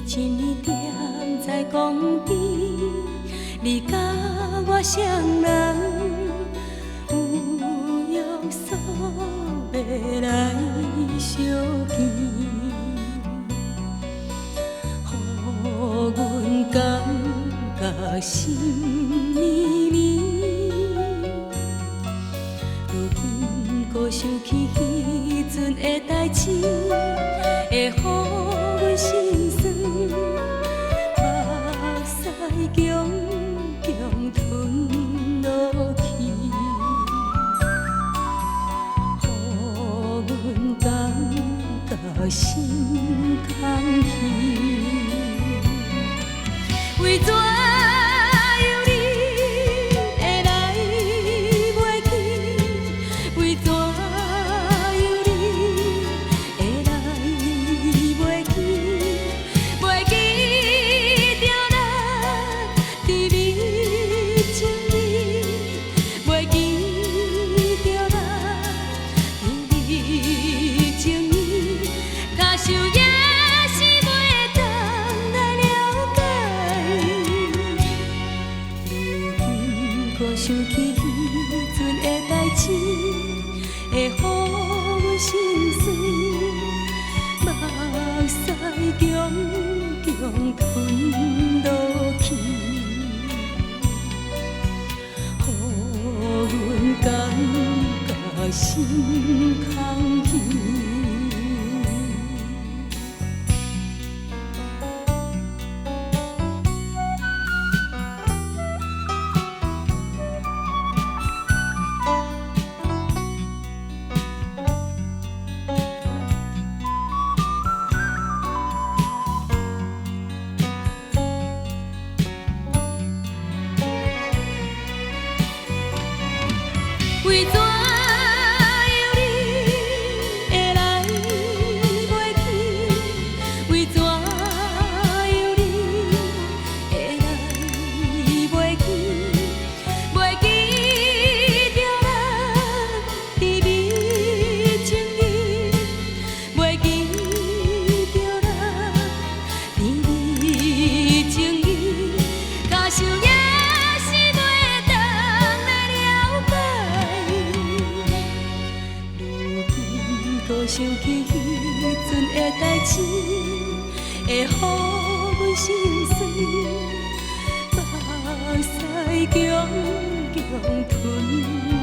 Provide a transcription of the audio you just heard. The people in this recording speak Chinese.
去一年踮在工地，你甲我双人有约束要来相见，予阮感觉心绵绵。如今搁想起迄阵的代志，会予阮心酸，目屎强强吞落去，予阮感觉心空虚。为怎？想起迄阵的代志，会予阮心酸，目屎强强吞落去，予阮感觉心空虚。为怎有你会来袂去？为怎有你会来袂去？袂记着咱甜蜜情意，袂记着咱甜蜜情意，假想也是袂当来了解。搁想起迄阵的代志，会予阮心酸，目屎强强吞。